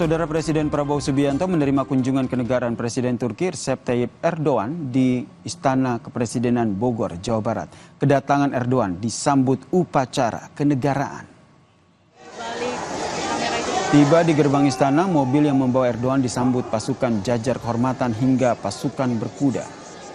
Saudara Presiden Prabowo Subianto menerima kunjungan kenegaraan Presiden Turki Recep Tayyip Erdogan di Istana Kepresidenan Bogor, Jawa Barat. Kedatangan Erdogan disambut upacara kenegaraan. Tiba di gerbang istana, mobil yang membawa Erdogan disambut pasukan jajar kehormatan hingga pasukan berkuda.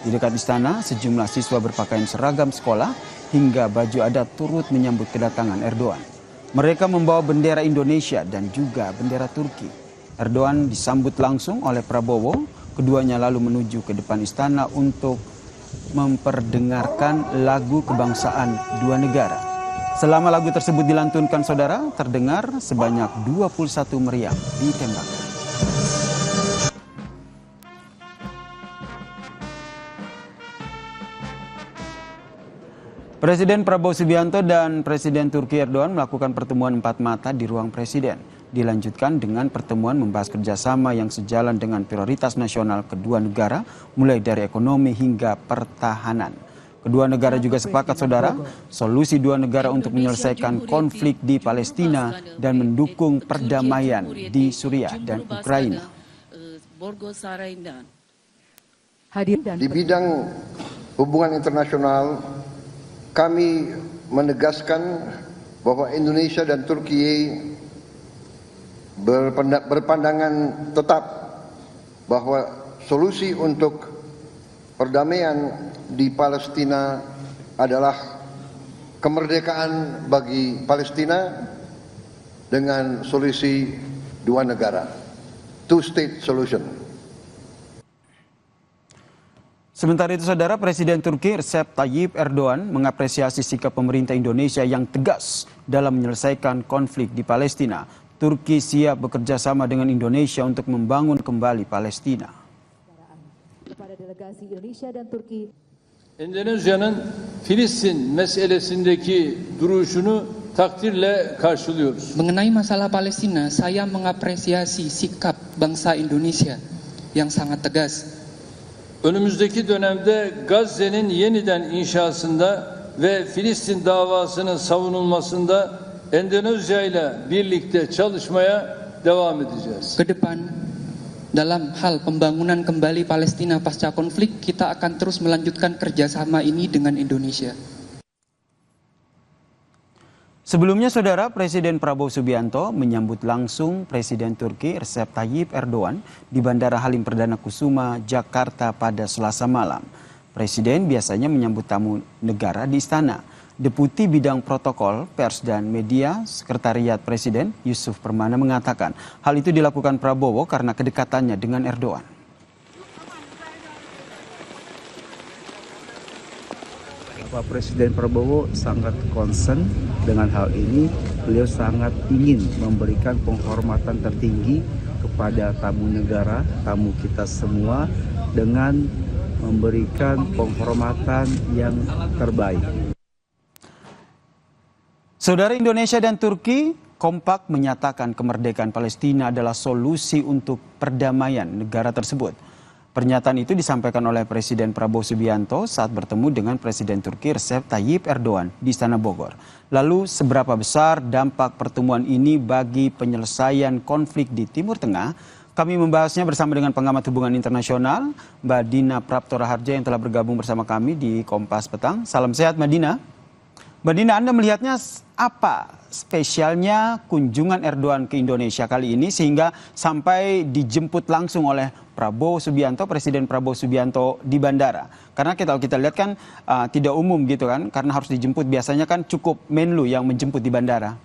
Di dekat istana, sejumlah siswa berpakaian seragam sekolah hingga baju adat turut menyambut kedatangan Erdogan. Mereka membawa bendera Indonesia dan juga bendera Turki. Erdogan disambut langsung oleh Prabowo. Keduanya lalu menuju ke depan istana untuk memperdengarkan lagu kebangsaan dua negara. Selama lagu tersebut dilantunkan, saudara, terdengar sebanyak 21 meriam ditembakkan. Presiden Prabowo Subianto dan Presiden Turki Erdogan melakukan pertemuan empat mata di ruang presiden. Dilanjutkan dengan pertemuan membahas kerjasama yang sejalan dengan prioritas nasional kedua negara, mulai dari ekonomi hingga pertahanan. Kedua negara juga sepakat, saudara, solusi dua negara untuk menyelesaikan konflik di Palestina dan mendukung perdamaian di Suriah dan Ukraina. Di bidang hubungan internasional, kami menegaskan bahwa Indonesia dan Turki berpandangan tetap bahwa solusi untuk perdamaian di Palestina adalah kemerdekaan bagi Palestina dengan solusi dua negara, two-state solution. Sementara itu, saudara, Presiden Turki Recep Tayyip Erdogan mengapresiasi sikap pemerintah Indonesia yang tegas dalam menyelesaikan konflik di Palestina. Turki siap bekerja sama dengan Indonesia untuk membangun kembali Palestina. Kepada delegasi Indonesia dan Turki. Endonezya'nın Filistin meselesindeki duruşunu takdirle karşılıyoruz. Mengenai masalah Palestina, saya mengapresiasi sikap bangsa Indonesia yang sangat tegas. Önümüzdeki dönemde Gazze'nin yeniden inşasında ve Filistin davasının savunulmasında Endonezya ile birlikte çalışmaya devam edeceğiz. Ke depan, dalam hal pembangunan kembali Palestina pasca konflik, kita akan terus melanjutkan kerjasama ini dengan Indonesia. Sebelumnya, saudara, Presiden Prabowo Subianto menyambut langsung Presiden Turki Recep Tayyip Erdogan di Bandara Halim Perdana Kusuma, Jakarta pada Selasa malam. Presiden biasanya menyambut tamu negara di istana. Deputi Bidang Protokol, Pers dan Media, Sekretariat Presiden Yusuf Permana mengatakan hal itu dilakukan Prabowo karena kedekatannya dengan Erdogan. Pak Presiden Prabowo sangat concern dengan hal ini. Beliau sangat ingin memberikan penghormatan tertinggi kepada tamu negara, tamu kita semua, dengan memberikan penghormatan yang terbaik. Saudara, Indonesia dan Turki kompak menyatakan kemerdekaan Palestina adalah solusi untuk perdamaian negara tersebut. Pernyataan itu disampaikan oleh Presiden Prabowo Subianto saat bertemu dengan Presiden Turki Recep Tayyip Erdogan di Istana Bogor. Lalu, seberapa besar dampak pertemuan ini bagi penyelesaian konflik di Timur Tengah? Kami membahasnya bersama dengan pengamat hubungan internasional, Mbak Dina Prapto Raharja yang telah bergabung bersama kami di Kompas Petang. Salam sehat, Mbak Dina. Mbak Dina, Anda melihatnya apa spesialnya kunjungan Erdogan ke Indonesia kali ini sehingga sampai dijemput langsung oleh Prabowo Subianto, Presiden Prabowo Subianto di bandara? Karena kalau kita lihat kan tidak umum gitu kan, karena harus dijemput. Biasanya kan cukup Menlu yang menjemput di bandara.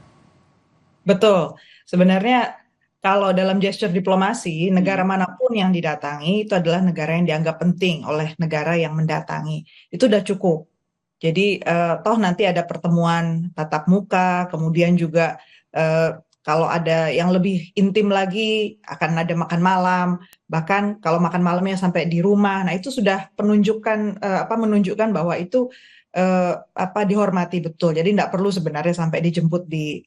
Betul. Sebenarnya kalau dalam gesture diplomasi, negara manapun yang didatangi itu adalah negara yang dianggap penting oleh negara yang mendatangi. Itu udah cukup. Jadi toh nanti ada pertemuan tatap muka, kemudian juga kalau ada yang lebih intim lagi akan ada makan malam, bahkan kalau makan malamnya sampai di rumah. Nah, itu sudah menunjukkan bahwa itu dihormati betul. Jadi tidak perlu sebenarnya sampai dijemput di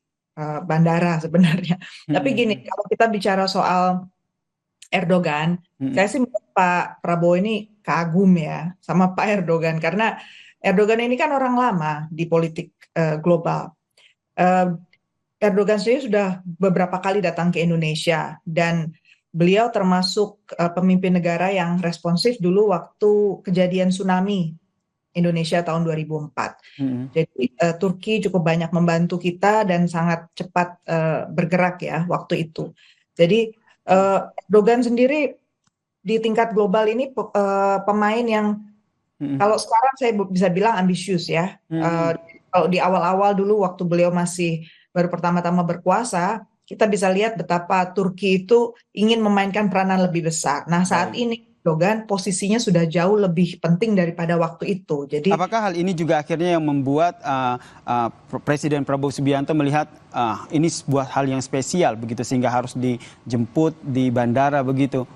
bandara sebenarnya. Tapi gini, kalau kita bicara soal Erdogan, saya sih menurut Pak Prabowo ini kagum ya sama Pak Erdogan, karena Erdogan ini kan orang lama di politik global. Erdogan sendiri sudah beberapa kali datang ke Indonesia dan beliau termasuk pemimpin negara yang responsif dulu waktu kejadian tsunami Indonesia tahun 2004. Jadi Turki cukup banyak membantu kita dan sangat cepat bergerak ya waktu itu. Jadi Erdogan sendiri di tingkat global ini pemain yang kalau sekarang saya bisa bilang ambisius ya. Kalau di awal-awal dulu waktu beliau masih baru pertama-tama berkuasa, kita bisa lihat betapa Turki itu ingin memainkan peranan lebih besar. Nah, saat ini Erdogan posisinya sudah jauh lebih penting daripada waktu itu. Jadi, apakah hal ini juga akhirnya yang membuat Presiden Prabowo Subianto melihat ini sebuah hal yang spesial begitu sehingga harus dijemput di bandara begitu?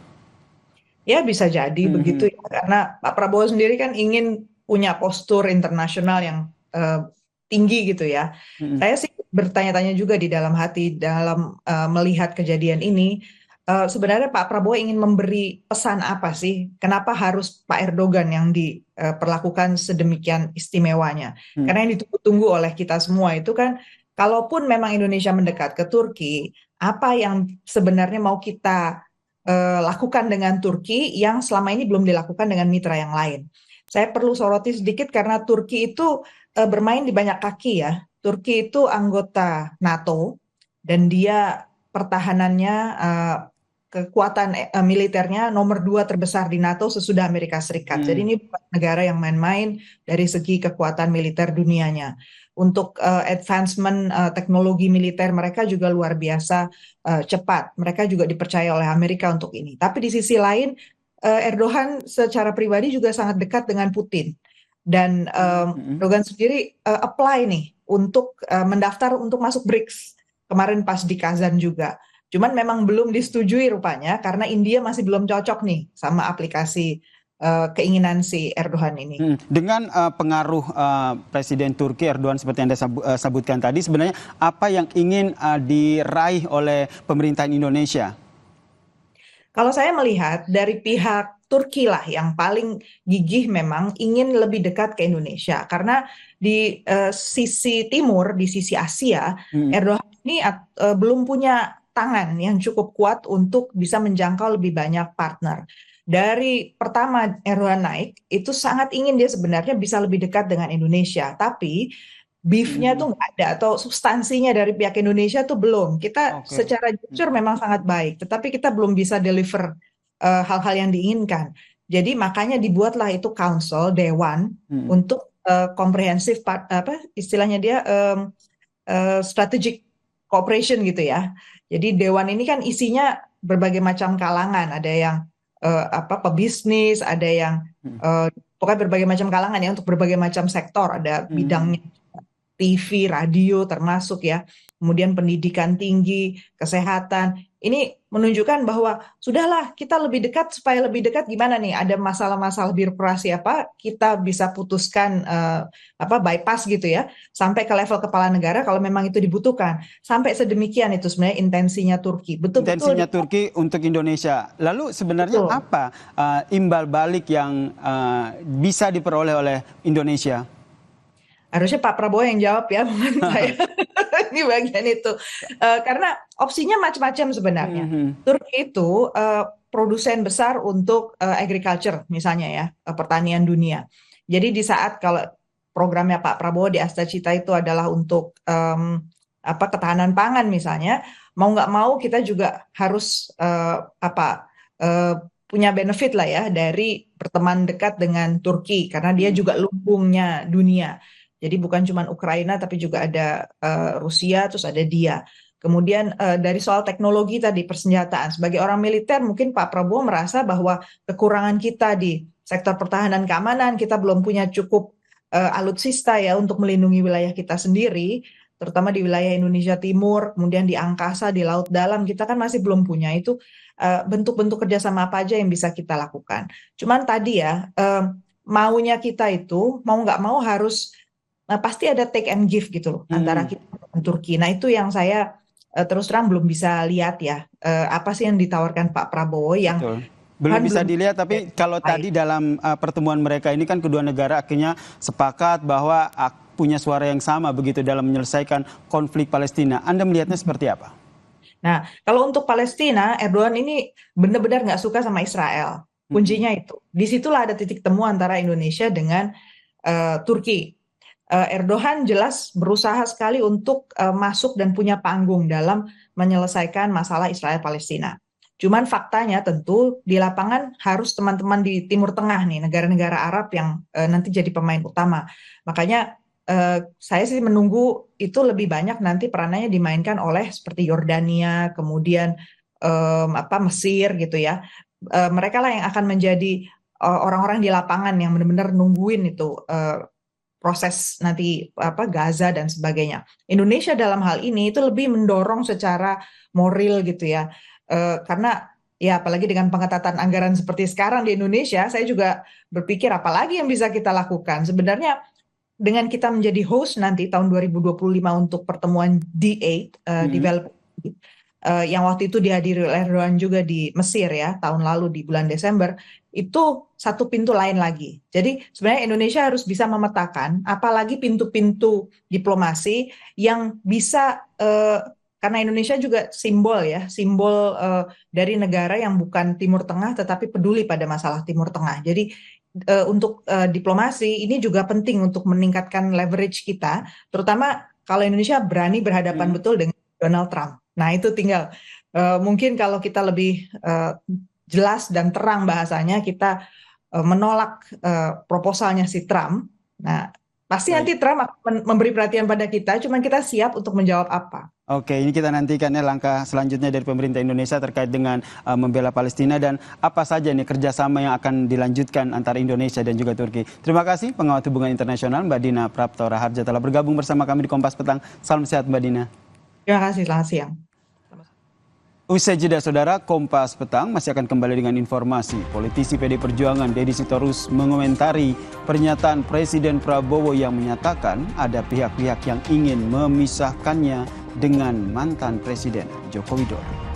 Ya bisa jadi begitu ya, karena Pak Prabowo sendiri kan ingin punya postur internasional yang tinggi gitu ya. Saya sih bertanya-tanya juga di dalam hati dalam melihat kejadian ini. Sebenarnya Pak Prabowo ingin memberi pesan apa sih? Kenapa harus Pak Erdogan yang diperlakukan sedemikian istimewanya? Karena yang ditunggu-tunggu oleh kita semua itu kan, kalaupun memang Indonesia mendekat ke Turki, apa yang sebenarnya mau kita lakukan dengan Turki yang selama ini belum dilakukan dengan mitra yang lain? Saya perlu soroti sedikit karena Turki itu bermain di banyak kaki ya. Turki itu anggota NATO dan dia pertahanannya kekuatan militernya nomor 2 terbesar di NATO sesudah Amerika Serikat. Jadi ini bukan negara yang main-main dari segi kekuatan militer dunianya. Untuk advancement teknologi militer mereka juga luar biasa cepat. Mereka juga dipercaya oleh Amerika untuk ini. Tapi di sisi lain Erdogan secara pribadi juga sangat dekat dengan Putin. Dan Erdogan sendiri apply nih untuk mendaftar untuk masuk BRICS. Kemarin pas di Kazan juga. Cuman memang belum disetujui rupanya karena India masih belum cocok nih sama aplikasi keinginan si Erdogan ini. Dengan pengaruh Presiden Turki Erdogan seperti yang Anda sebutkan tadi, sebenarnya apa yang ingin diraih oleh pemerintahan Indonesia? Kalau saya melihat dari pihak Turki lah yang paling gigih memang ingin lebih dekat ke Indonesia. Karena di sisi timur, di sisi Asia, Erdogan ini belum punya tangan yang cukup kuat untuk bisa menjangkau lebih banyak partner. Dari pertama Erdogan naik, itu sangat ingin dia sebenarnya bisa lebih dekat dengan Indonesia. Tapi beef-nya tuh nggak ada, atau substansinya dari pihak Indonesia tuh belum. Kita secara jujur memang sangat baik, tetapi kita belum bisa deliver hal-hal yang diinginkan. Jadi makanya dibuatlah itu council, dewan, untuk komprehensif, istilahnya dia strategic cooperation gitu ya. Jadi dewan ini kan isinya berbagai macam kalangan, ada yang pebisnis, ada yang pokoknya berbagai macam kalangan ya, untuk berbagai macam sektor, ada bidangnya TV, radio termasuk ya, kemudian pendidikan tinggi, kesehatan. Ini menunjukkan bahwa sudahlah kita lebih dekat, supaya lebih dekat gimana nih, ada masalah-masalah birokrasi apa, kita bisa putuskan bypass gitu ya, sampai ke level kepala negara kalau memang itu dibutuhkan. Sampai sedemikian itu sebenarnya intensinya Turki. Betul-betul intensinya Turki untuk Indonesia. Lalu sebenarnya apa imbal balik yang bisa diperoleh oleh Indonesia? Harusnya Pak Prabowo yang jawab ya, bukan saya di bagian itu. Karena opsinya macam-macam sebenarnya. Turki itu produsen besar untuk agriculture misalnya ya, pertanian dunia. Jadi di saat kalau programnya Pak Prabowo di Astacita itu adalah untuk ketahanan pangan misalnya, mau nggak mau kita juga harus punya benefit lah ya dari berteman dekat dengan Turki, karena dia juga lumbungnya dunia. Jadi bukan cuma Ukraina tapi juga ada Rusia, terus ada dia. Kemudian dari soal teknologi tadi, persenjataan. Sebagai orang militer mungkin Pak Prabowo merasa bahwa kekurangan kita di sektor pertahanan keamanan, kita belum punya cukup alutsista ya untuk melindungi wilayah kita sendiri, terutama di wilayah Indonesia Timur, kemudian di angkasa, di laut dalam, kita kan masih belum punya. Itu bentuk-bentuk kerjasama apa aja yang bisa kita lakukan. Cuman tadi ya, maunya kita itu, mau nggak mau harus pasti ada take and give gitu loh antara kita dan Turki. Nah itu yang saya terus terang belum bisa lihat ya, apa sih yang ditawarkan Pak Prabowo yang Belum bisa dilihat, tapi kalau tadi dalam pertemuan mereka ini kan kedua negara akhirnya sepakat bahwa punya suara yang sama begitu dalam menyelesaikan konflik Palestina. Anda melihatnya seperti apa? Nah, kalau untuk Palestina, Erdogan ini benar-benar nggak suka sama Israel. Kuncinya itu. Disitulah ada titik temu antara Indonesia dengan Turki. Erdogan jelas berusaha sekali untuk masuk dan punya panggung dalam menyelesaikan masalah Israel-Palestina. Cuman faktanya tentu di lapangan harus teman-teman di Timur Tengah nih, negara-negara Arab yang nanti jadi pemain utama. Makanya saya sih menunggu itu lebih banyak nanti peranannya dimainkan oleh seperti Yordania, kemudian Mesir gitu ya. Mereka lah yang akan menjadi orang-orang di lapangan yang benar-benar nungguin itu proses nanti Gaza dan sebagainya. Indonesia dalam hal ini itu lebih mendorong secara moral gitu ya, karena ya apalagi dengan pengetatan anggaran seperti sekarang di Indonesia, saya juga berpikir apalagi yang bisa kita lakukan. Sebenarnya dengan kita menjadi host nanti tahun 2025 untuk pertemuan D8 Development yang waktu itu dihadiri oleh Erdogan juga di Mesir ya tahun lalu di bulan Desember, itu satu pintu lain lagi. Jadi sebenarnya Indonesia harus bisa memetakan apalagi pintu-pintu diplomasi yang bisa karena Indonesia juga simbol dari negara yang bukan Timur Tengah tetapi peduli pada masalah Timur Tengah. Jadi untuk diplomasi ini juga penting untuk meningkatkan leverage kita, terutama kalau Indonesia berani berhadapan betul dengan Donald Trump. Nah itu tinggal mungkin kalau kita lebih jelas dan terang bahasanya, kita menolak proposalnya si Trump. Nah pasti nanti Trump akan memberi perhatian pada kita, cuman kita siap untuk menjawab apa. Oke, ini kita nantikan ya langkah selanjutnya dari pemerintah Indonesia terkait dengan membela Palestina dan apa saja nih kerjasama yang akan dilanjutkan antara Indonesia dan juga Turki. Terima kasih pengamat hubungan internasional Mbak Dina Prapto Raharja telah bergabung bersama kami di Kompas Petang. Salam sehat Mbak Dina. Terima kasih, selamat siang. Usai jeda saudara, Kompas Petang masih akan kembali dengan informasi. Politisi PD Perjuangan Deddy Sitorus mengomentari pernyataan Presiden Prabowo yang menyatakan ada pihak-pihak yang ingin memisahkannya dengan mantan Presiden Joko Widodo.